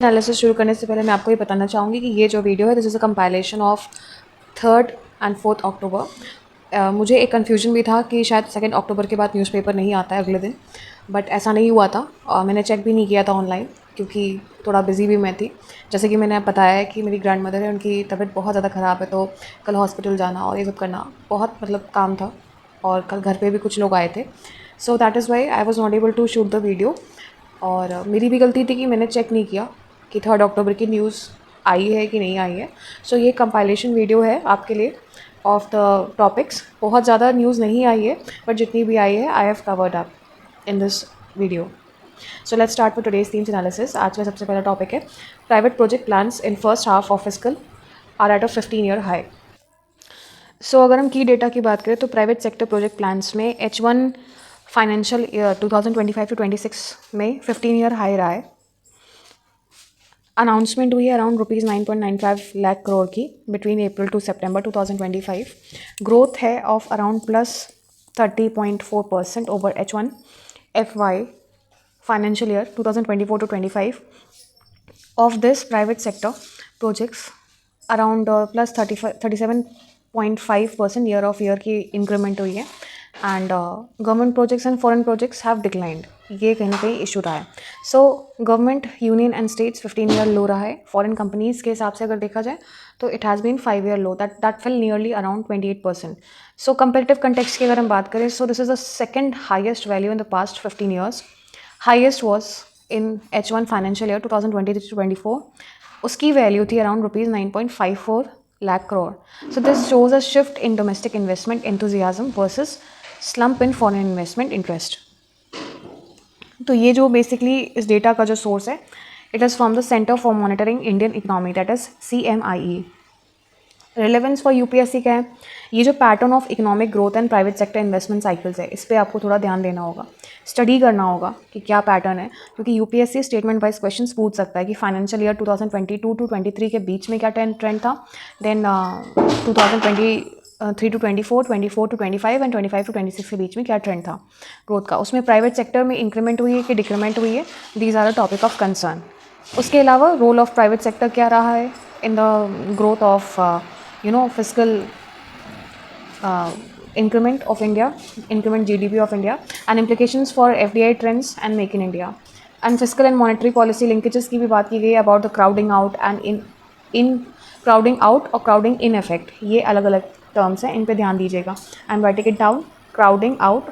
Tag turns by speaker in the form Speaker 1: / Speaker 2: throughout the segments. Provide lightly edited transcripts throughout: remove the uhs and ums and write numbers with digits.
Speaker 1: Analysis शुरू करने से पहले मैं आपको ये बताना चाहूँगी कि ये जो वीडियो है this is a compilation of 3rd and 4th अक्टूबर। मुझे एक कन्फ्यूजन भी था कि शायद 2nd अक्टूबर के बाद न्यूज़पेपर नहीं आता है अगले दिन, बट ऐसा नहीं हुआ था और मैंने चेक भी नहीं किया था ऑनलाइन क्योंकि थोड़ा बिजी भी मैं थी। जैसे कि मैंने बताया है कि मेरी ग्रैंड मदर है, उनकी तबीयत बहुत ज़्यादा ख़राब है, तो कल हॉस्पिटल जाना और ये सब करना बहुत मतलब काम था और कल घर पे भी कुछ लोग आए थे। So that is why I was not able to shoot the video. और मेरी भी गलती थी कि मैंने चेक नहीं किया कि 3rd अक्टूबर की न्यूज़ आई है कि नहीं आई है। सो ये कंपाइलेशन वीडियो है आपके लिए ऑफ द टॉपिक्स। बहुत ज़्यादा न्यूज़ नहीं आई है, बट जितनी भी आई है I have covered up in this video. So let's start with today's themes analysis. आज का सबसे पहला टॉपिक है private project plans in first half of fiscal are at a 15-year high. सो अगर हम की डेटा की बात करें तो प्राइवेट सेक्टर प्रोजेक्ट प्लान्स में H1 फाइनेंशियल ईयर 2025 टू 26 में 15-year हाई रहा है। अनाउंसमेंट हुई है अराउंड ₹9.95 लाख करोड़ की between April to September 2025। Growth है of around plus 30.4% over H1 FY financial year 2024 to 25। Of this private sector projects around plus 37.5% year of year की increment हुई है and government projects and foreign projects have declined. ये कहीं ना कहीं issue रहा है। So government union and states 15-year low रहा है। फॉरेन कंपनीज के हिसाब से अगर देखा जाए तो it has been 5-year low that fell nearly around 28%। So comparative context की अगर हम बात करें, so this is the second highest value in the past 15 years। Highest was in H1 financial year 2023-24। उसकी वैल्यू थी around ₹9.54 lakh crore. So this shows a shift in domestic investment enthusiasm versus slump in foreign investment interest. तो ये जो basically इस data का जो source है, it is from the centre for monitoring Indian economy, that is CMIE। Relevance for UPSC क्या है? ये जो pattern of economic growth and private sector investment cycles है, इस पर आपको थोड़ा ध्यान देना होगा, स्टडी करना होगा कि क्या पैटर्न है, क्योंकि यूपीएससी स्टेटमेंट वाइज क्वेश्चंस पूछ सकता है कि फाइनेंशियल ईयर 2022 टू 23 के बीच में क्या ट्रेंड था, then 2023 to 24, 24 to 25 and 25 to 26 के बीच में क्या ट्रेंड था ग्रोथ का, उसमें प्राइवेट सेक्टर में इंक्रीमेंट हुई है कि डिक्रीमेंट हुई है, these are a topic of concern. उसके अलावा रोल ऑफ प्राइवेट सेक्टर क्या रहा है in the growth of fiscal increment of India, increment GDP of India, and implications for FDI trends and Make in India. And fiscal and monetary policy linkages की भी बात की गई है about the crowding out and in crowding out और crowding in effect। ये अलग अलग terms हैं, इन पे ध्यान दीजिएगा। I'm writing it down, crowding out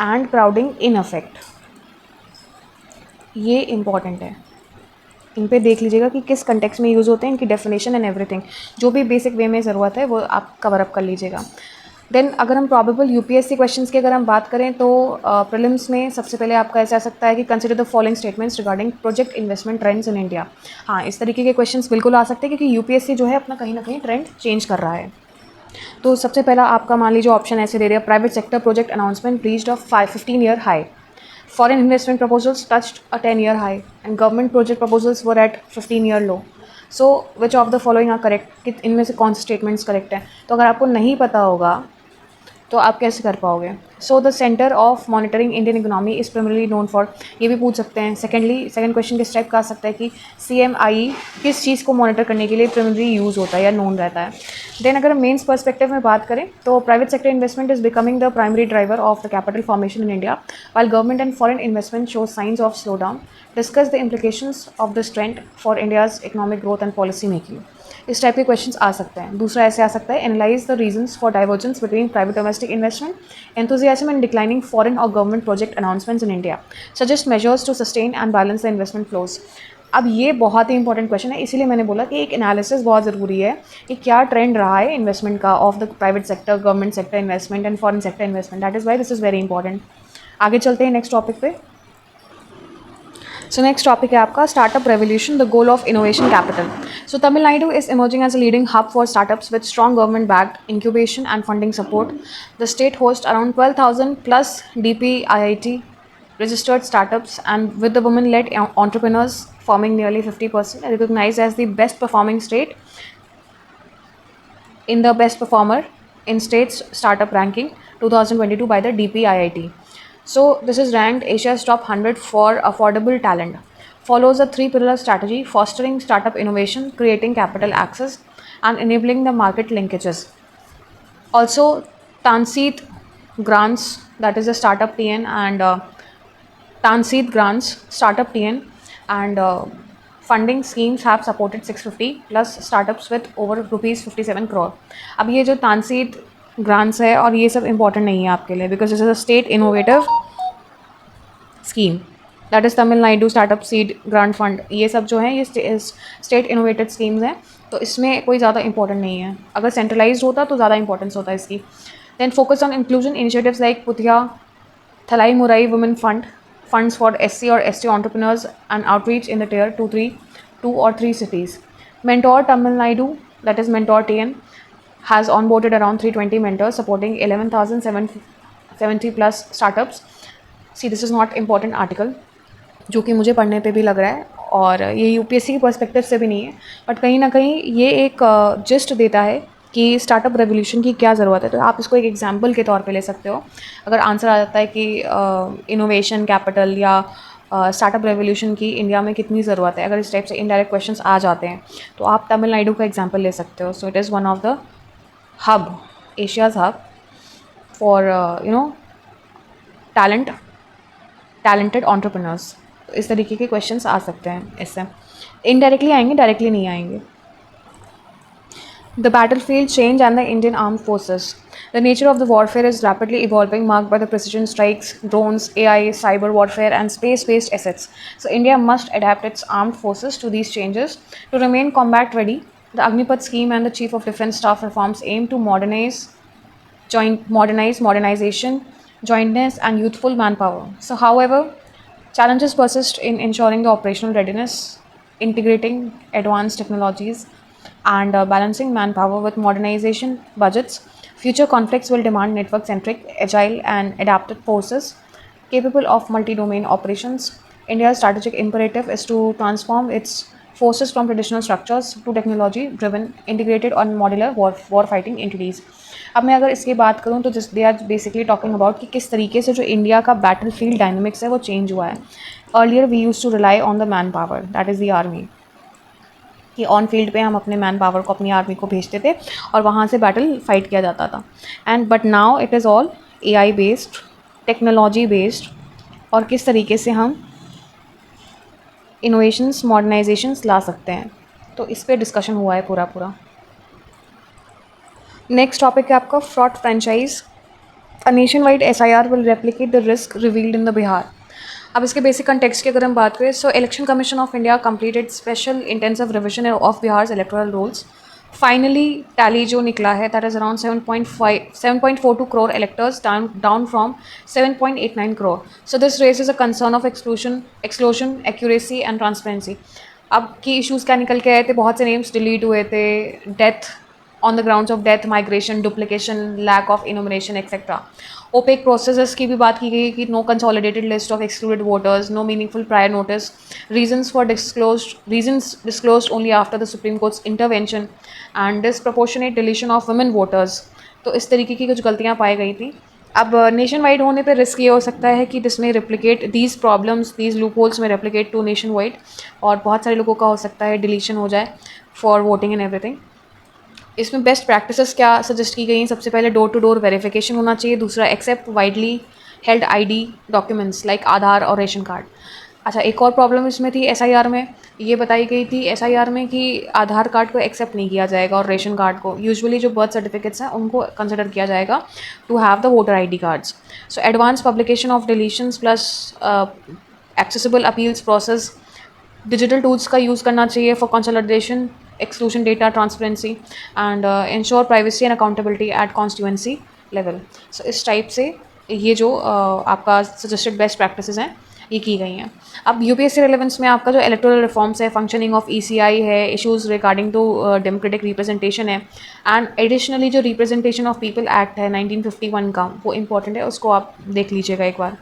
Speaker 1: and crowding in effect, ये important है। इन पे देख लीजिएगा कि किस कंटेक्स्ट में यूज़ होते हैं, इनकी डेफिनेशन एंड एवरीथिंग, जो भी बेसिक वे में ज़रूरत है वो आप कवर अप कर लीजिएगा। देन अगर हम प्रॉबेबल यूपीएससी क्वेश्चंस की अगर हम बात करें तो प्रीलिम्स में सबसे पहले आपका ऐसा आ सकता है कि consider the following statements regarding project investment trends in India. हाँ, इस तरीके के क्वेश्चंस बिल्कुल आ सकते हैं क्योंकि यूपीएससी जो है अपना कहीं ना कहीं ट्रेंड चेंज कर रहा है। तो सबसे पहला आपका मान लीजिए ऑप्शन ऐसे दे रहा है, private sector project announcement reached a 15-year high। Foreign investment proposals touched a 10-year high and government project proposals were at 15-year low. So which of the following are correct? कि इनमें से कौन से statements correct हैं? तो अगर आपको नहीं पता होगा तो आप कैसे कर पाओगे? So the centre of monitoring Indian economy is primarily known for, ये भी पूछ सकते हैं। सेकंड क्वेश्चन किस टाइप का आ सकता है कि CMI किस चीज़ को मॉनिटर करने के लिए प्राइमरली यूज़ होता है या नोन रहता है। देन अगर हम मेंस पर्सपेक्टिव में बात करें तो private sector investment is becoming the primary driver of the capital formation in India while government and foreign investment show signs of slowdown. Discuss the implications of this trend for India's economic growth and policy making. इस type के questions आ सकते हैं। दूसरा ऐसे आ सकता है, analyse the reasons for divergence between private domestic investment enthusiasm and declining foreign और government project announcements in India, suggest measures to sustain and balance the investment flows. अब ये बहुत ही इंपॉर्टेंट क्वेश्चन है, इसीलिए मैंने बोला कि एक एनालिसिस बहुत ज़रूरी है कि क्या ट्रेंड रहा है इन्वेस्टमेंट का of the private sector, government sector investment and foreign sector investment. That is why this is very important. आगे चलते हैं नेक्स्ट टॉपिक पे। सो नेक्स्ट टॉपिक है आपका startup revolution, the goal of innovation capital. So Tamil Nadu is emerging as a leading hub for startups with strong government backed incubation and funding support. The state host around 12,000 plus DPIIT registered startups and with the women led entrepreneurs forming nearly 50%, recognized as the best performing state in the best performer in states startup ranking 2022 by the DPIIT. So this is ranked Asia's top 100 for affordable talent. Follows a three-pillar strategy: fostering startup innovation, creating capital access, and enabling the market linkages. Also, Tanseet Grants, that is a startup TN, and Tanseet Grants, startup TN, and funding schemes have supported 650 plus startups with over rupees 57 crore. अब ये जो तानसीद grants है और ये सब important नहीं है आपके लिए, because this is a state innovative scheme, that is Tamil Nadu startup seed grant fund. ये सब जो है ये स्टेट इनोवेटेड स्कीम्स हैं, तो इसमें कोई ज़्यादा इंपॉर्टेंट नहीं है। अगर सेंट्रलाइज होता तो ज़्यादा इंपॉर्टेंस होता है इसकी। Then focus on inclusion initiatives like Puthiya Thalai Murai Women Fund, funds for SC or ST entrepreneurs and outreach in the tier 2 or 3 cities. Mentor Tamil Nadu, that is Mentor TN, has onboarded around 320 mentors supporting 11,770 plus startups. See, this is not important article, जो कि मुझे पढ़ने पे भी लग रहा है और ये यूपीएससी के पर्सपेक्टिव से भी नहीं है, बट कहीं ना कहीं ये एक जिस्ट देता है कि स्टार्टअप रेवोल्यूशन की क्या ज़रूरत है। तो आप इसको एक एग्जांपल के तौर पे ले सकते हो। अगर आंसर आ जाता है कि इनोवेशन कैपिटल या स्टार्टअप रेवोल्यूशन की इंडिया में कितनी ज़रूरत है, अगर इस टाइप से इनडायरेक्ट क्वेश्चंस आ जाते हैं तो आप तमिलनाडु का एग्जाम्पल ले सकते हो। So it is one of the hub, Asia's hub for talented entrepreneurs. तो इस तरीके के क्वेश्चंस आ सकते हैं इससे, इनडायरेक्टली आएंगे, डायरेक्टली नहीं आएंगे। The battlefield change and the Indian armed forces. The nature of the warfare is rapidly evolving, marked by the precision strikes, drones, AI, cyber warfare, and space-based assets. So India must adapt its armed forces to these changes to remain combat ready. The Agnipath scheme and the Chief of Defence Staff reforms aim to modernization, jointness, and youthful manpower. So, however, challenges persist in ensuring the operational readiness, integrating advanced technologies, and balancing manpower with modernization budgets. Future conflicts will demand network centric, agile, and adapted forces capable of multi domain operations. India's strategic imperative is to transform its forces from traditional structures to technology driven, integrated, and modular war fighting entities. अब मैं अगर इसकी बात करूँ तो they are basically talking about कि किस तरीके से जो इंडिया का बैटल फील्ड डायनेमिक्स है वो चेंज हुआ है। Earlier we use to rely on the man power, that is the army, कि ऑन फील्ड पे हम अपने मैन पावर को, अपनी आर्मी को भेजते थे और वहाँ से बैटल फाइट किया जाता था। And but now it is all AI based, technology based, और किस तरीके से हम इनोवेशंस, मॉडर्नाइजेशंस ला सकते हैं, तो इस पर डिस्कशन हुआ है पूरा। नेक्स्ट टॉपिक है आपका fraud franchise. A nationwide SIR will replicate the risk revealed in the Bihar. अब इसके बेसिक कंटेक्स्ट की अगर हम बात करें, so election commission of India completed special intensive revision of Bihar's electoral rolls. Finally tally जो निकला है that is around 7.42 crore electors, down from 7.89 crore. So this raises a concern of exclusion, accuracy and transparency. अब की इशूज़ क्या निकल के आए थे, बहुत से नेम्स डिलीट हुए थे, death on the grounds of death, migration, duplication, lack of enumeration, etc. Opaque processes की भी बात की गई कि no consolidated list of excluded voters, no meaningful prior notice, reasons disclosed only after the Supreme Court's intervention, and disproportionate deletion of women voters. तो इस तरीके की कुछ गलतियाँ पाई गई थी। अब नेशन वाइड होने पे रिस्क ये हो सकता है कि दिस में replicate these problems, these loop holes में रेप्लिकेट टू नेशन वाइड, और बहुत सारे लोगों का हो सकता है डिलीशन हो जाए फॉर वोटिंग एंड एवरीथिंग। इसमें बेस्ट प्रैक्टिसेस क्या सजेस्ट की गई हैं, सबसे पहले डोर टू डोर वेरिफिकेशन होना चाहिए। दूसरा, accept widely held ID documents like Aadhaar और रेशन कार्ड। अच्छा, एक और प्रॉब्लम इसमें थी SIR में, ये बताई गई थी SIR में कि आधार कार्ड को एक्सेप्ट नहीं किया जाएगा और रेशन कार्ड को, यूजुअली जो बर्थ सर्टिफिकेट्स हैं उनको कंसिडर किया जाएगा to have the voter ID cards. So advance publication of deletions plus accessible appeals process, digital tools का यूज़ करना चाहिए for consolidation, exclusion data transparency, and ensure privacy and accountability at constituency level. So इस type से ये जो आपका suggested best practices हैं ये की गई हैं। अब UPSC रिलेवेंस में आपका जो इलेक्टोरल रिफॉर्म्स है, फंक्शनिंग ऑफ ECI है, issues regarding to democratic representation है, एंड एडिशनली जो रिप्रेजेंटेशन ऑफ पीपल एक्ट है 1951 का, वो इंपॉर्टेंट है, उसको आप देख लीजिएगा एक बार।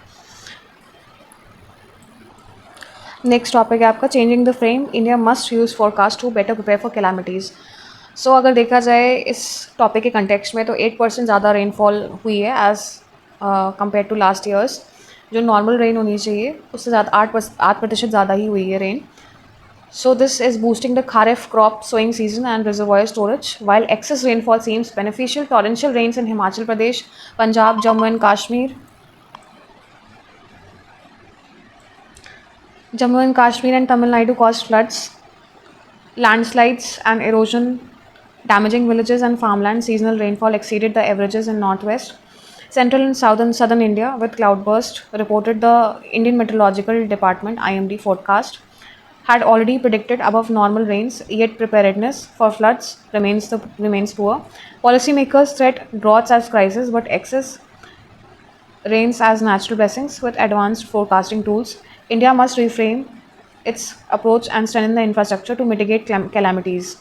Speaker 1: नेक्स्ट टॉपिक है आपका changing the frame, India must use forecast to better prepare for calamities. So अगर देखा जाए इस टॉपिक के कंटेक्स्ट में तो 8% ज़्यादा रेनफॉल हुई है as compare to last years, जो नॉर्मल रेन होनी चाहिए उससे ज़्यादा 8% ज़्यादा ही हुई है rain. So this is boosting the Kharif crop sowing season and reservoir storage, while excess rainfall seems beneficial. Torrential rains in Himachal Pradesh, Punjab, Jammu and Kashmir, and Tamil Nadu caused floods, landslides and erosion, damaging villages and farmland. Seasonal rainfall exceeded the averages in northwest, central and southern India with cloudburst, reported the Indian Meteorological Department (IMD) forecast. Had already predicted above normal rains, yet preparedness for floods remains poor. Policymakers threat droughts as crisis, but excess rains as natural blessings with advanced forecasting tools. India must reframe its approach and strengthen the infrastructure to mitigate calamities.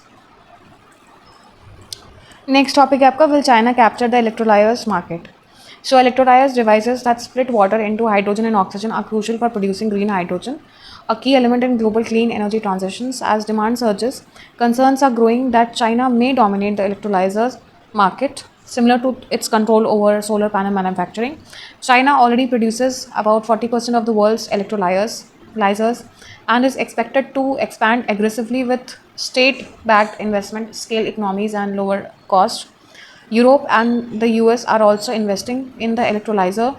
Speaker 1: Next topic है आपका, will China capture the electrolyzers market? So electrolyzers devices that split water into hydrogen and oxygen are crucial for producing green hydrogen, a key element in global clean energy transitions. As demand surges, concerns are growing that China may dominate the electrolyzers market, similar to its control over solar panel manufacturing. China already produces about 40% of the world's electrolyzers and is expected to expand aggressively with state-backed investment, scale economies, and lower cost. Europe and the US are also investing in the electrolyzer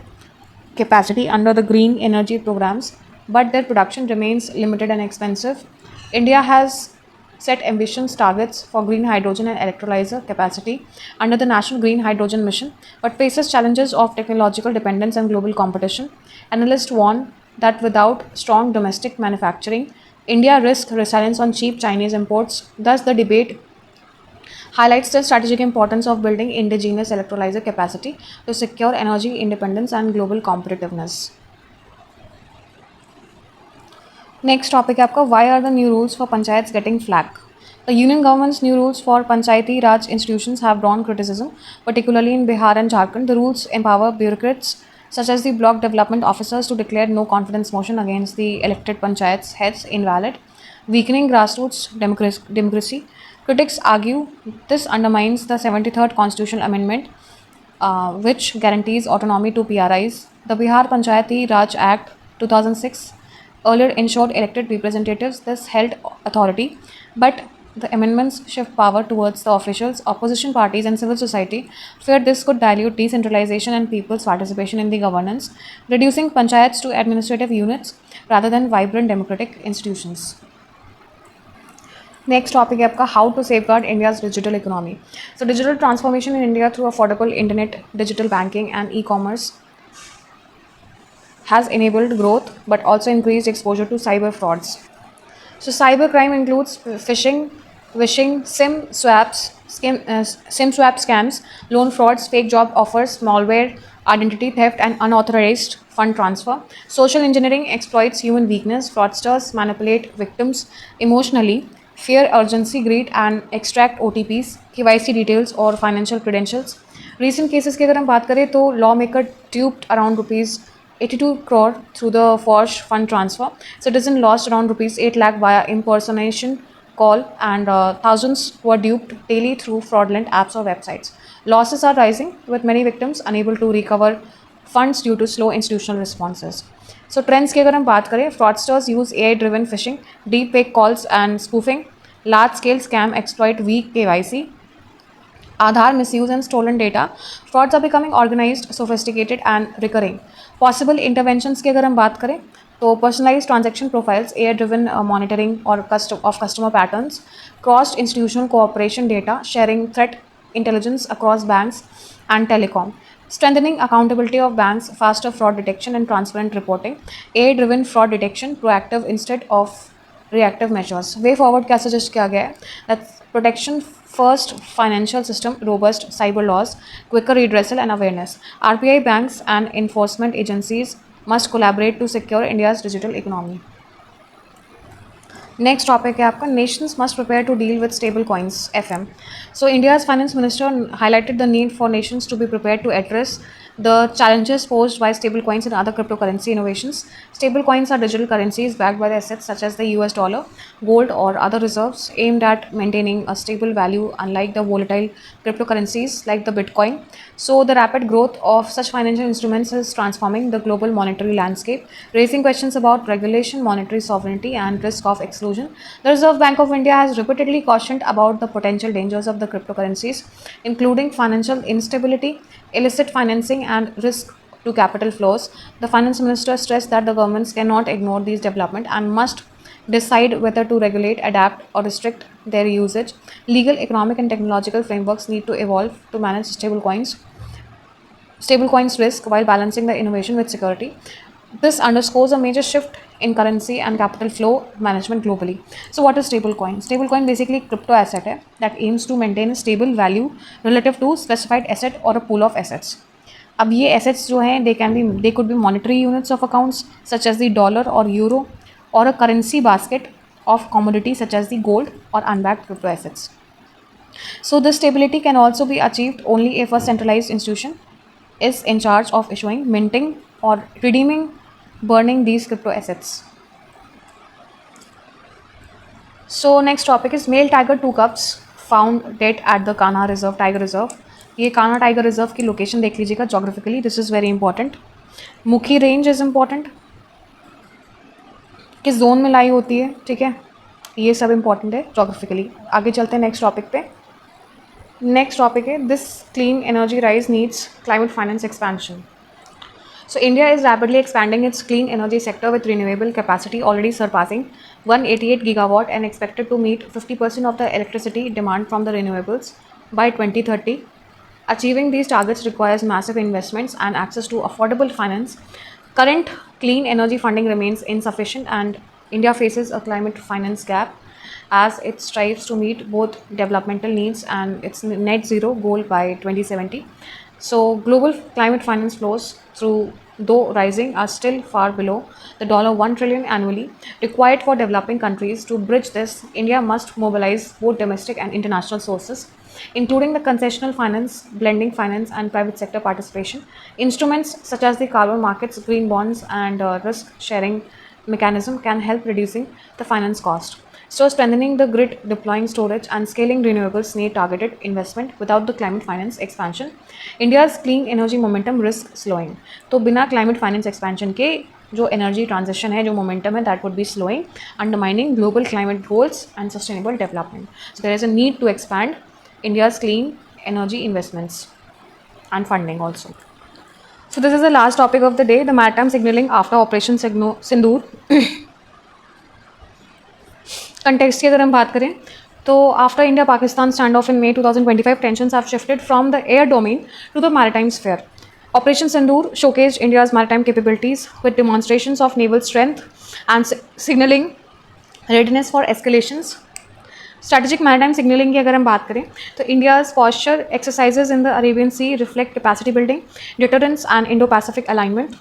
Speaker 1: capacity under the green energy programs, but their production remains limited and expensive. India has set ambitious targets for green hydrogen and electrolyzer capacity under the National Green Hydrogen Mission, but faces challenges of technological dependence and global competition. Analysts warn that without strong domestic manufacturing, India risks reliance on cheap Chinese imports. Thus, the debate highlights the strategic importance of building indigenous electrolyzer capacity to secure energy independence and global competitiveness. Next topic है आपका, why are the new rules for panchayats getting flack? The union government's new rules for Panchayati Raj institutions have drawn criticism, particularly in Bihar and Jharkhand. The rules empower bureaucrats such as the block development officers to declare no confidence motion against the elected panchayats heads invalid, weakening grassroots democracy. Critics argue this undermines the 73rd constitutional amendment, which guarantees autonomy to PRIs. The Bihar Panchayati Raj Act 2006 earlier ensured elected representatives this held authority, but the amendments shift power towards the officials. Opposition parties and civil society feared this could dilute decentralization and people's participation in the governance, reducing panchayats to administrative units rather than vibrant democratic institutions. Next topic है आपका, how to safeguard India's digital economy. So digital transformation in India through affordable internet, digital banking and e-commerce has enabled growth but also increased exposure to cyber frauds. So cybercrime includes phishing, SIM swap scams, loan frauds, fake job offers, malware, identity theft, and unauthorized fund transfer. Social engineering exploits human weakness. Fraudsters manipulate victims emotionally, fear urgency, greed, and extract OTPs, KYC details, or financial credentials. Recent cases की अगर हम बात करें तो lawmaker duped around rupees 82 crore through the forged fund transfer. Citizen lost around rupees 8 lakh via impersonation call, and thousands were duped daily through fraudulent apps or websites. Losses are rising, with many victims unable to recover funds due to slow institutional responses. So trends की अगर हम बात करें, fraudsters use AI-driven phishing, deep fake calls and spoofing. Large-scale scam exploit weak KYC. Aadhaar misuse and stolen data. Frauds are becoming organized, sophisticated and recurring. Possible interventions की अगर हम बात करें तो personalized transaction profiles, AI-driven monitoring of customer patterns, cross-institutional cooperation data, sharing threat intelligence across banks and telecom, strengthening accountability of banks, faster fraud detection and transparent reporting, AI-driven fraud detection, proactive instead of reactive measures. Way forward क्या suggest किया गया है? That's protection first, financial system, robust cyber laws, quicker redressal and awareness. RBI, banks and enforcement agencies must collaborate to secure India's digital economy. Next topic है आपका, nations must prepare to deal with stable coins, FM. So India's finance minister highlighted the need for nations to be prepared to address The challenges posed by stablecoins and other cryptocurrency innovations. Stablecoins are digital currencies backed by the assets such as the US dollar, gold, or other reserves aimed at maintaining a stable value, unlike the volatile cryptocurrencies like the Bitcoin. So, the rapid growth of such financial instruments is transforming the global monetary landscape, raising questions about regulation, monetary sovereignty, and risk of exclusion. The Reserve Bank of India has repeatedly cautioned about the potential dangers of the cryptocurrencies, including financial instability, illicit financing, and risk to capital flows. The finance minister stressed that the governments cannot ignore these developments and must decide whether to regulate, adapt, or restrict their usage. Legal, economic, and technological frameworks need to evolve to manage stablecoins risk while balancing the innovation with security. This underscores a major shift in currency and capital flow management globally. So, what is stablecoin? Stablecoin basically crypto asset है that aims to maintain a stable value relative to specified asset or a pool of assets. अब ये assets जो हैं they could be monetary units of accounts such as the dollar or euro, or a currency basket of commodities such as the gold or unbacked crypto assets. So, this stability can also be achieved only if a centralized institution is in charge of issuing, minting, or redeeming, burning these crypto assets. So, next topic is male tiger 2 cubs found dead at the Kanha Reserve, Tiger Reserve. ये Kanha tiger reserve की location देख लीजिएगा geographically, this is very important. मुखी range is important, किस zone में लाई होती है, ठीक है, ये सब इंपॉर्टेंट है जोग्राफिकली. आगे चलते हैं नेक्स्ट टॉपिक पे. नेक्स्ट टॉपिक है this clean energy rise needs climate finance expansion. So India is rapidly expanding its clean energy sector with renewable capacity already surpassing 188 gigawatt and expected to meet 50% of the electricity demand from the renewables by 2030. Achieving these targets requires massive investments and access to affordable finance. Current clean energy funding remains insufficient and India faces a climate finance gap as it strives to meet both developmental needs and its net zero goal by 2070. So, global climate finance flows through, though rising, are still far below the $1 trillion annually required for developing countries. To bridge this, India must mobilize both domestic and international sources, including the concessional finance, blending finance, and private sector participation. Instruments such as the carbon markets, green bonds, and risk sharing mechanism can help reducing the finance cost. So, strengthening the grid, deploying storage, and scaling renewables need targeted investment. Without the climate finance expansion, India's clean energy momentum risks slowing. तो बिना climate finance expansion के जो energy transition है, जो momentum है, that would be slowing, undermining global climate goals and sustainable development. So, there is a need to expand India's clean energy investments and funding also. So, this is the last topic of the day, the maritime signaling after Operation Sindoor. Context की अगर हम बात करें तो after India Pakistan stand of in May 2025, tensions have shifted from the air domain to the maritime sphere. Operation Sindoor showcased India's maritime capabilities with demonstrations of naval strength and signaling readiness for escalations. Strategic maritime signaling की अगर हम बात करें तो India's posture exercises in the Arabian Sea reflect capacity building, deterrence and Indo-Pacific alignment.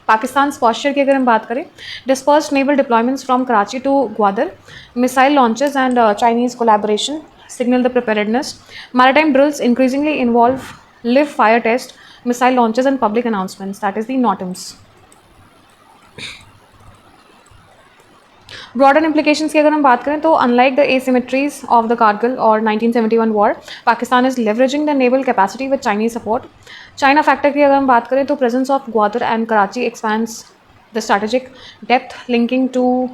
Speaker 1: Pakistan posture की अगर हम बात करें, dispersed naval deployments from Karachi to Gwadar, missile launches and Chinese collaboration signal the preparedness. Maritime drills increasingly involve live fire test, missile launches and public announcements, that is the NOTAMs. Broader implications की अगर हम बात करें तो unlike the asymmetries of the Kargil or 1971 war, Pakistan is leveraging the naval capacity with Chinese support. China factor की अगर हम बात करें तो presence of Gwadar and Karachi expands the strategic depth linking to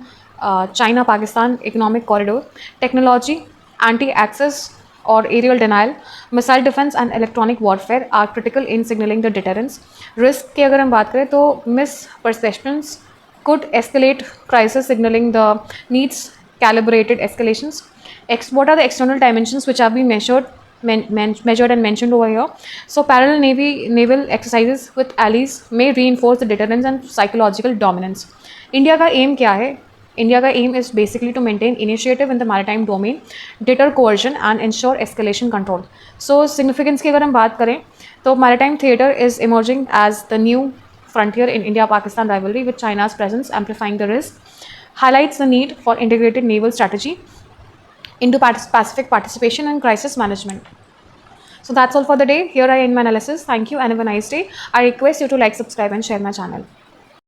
Speaker 1: China-Pakistan economic corridor. Technology, anti-access or aerial denial, missile defense and electronic warfare are critical in signaling the deterrence. Risk की अगर हम बात करें तो misperceptions could escalate crisis, signaling the needs calibrated escalations. What are the external dimensions which have been measured and mentioned over here? So, parallel naval exercises with allies may reinforce the deterrence and psychological dominance. India का aim क्या है? India का aim is basically to maintain initiative in the maritime domain, deter coercion and ensure escalation control. So, significance की अगर हम बात करें तो maritime theater is emerging as the new frontier in India-Pakistan rivalry, with China's presence amplifying the risk, highlights the need for integrated naval strategy, Indo-Pacific participation and crisis management. So that's all for the day. Here I end my analysis. Thank you and have a nice day. I request you to like, subscribe and share my channel.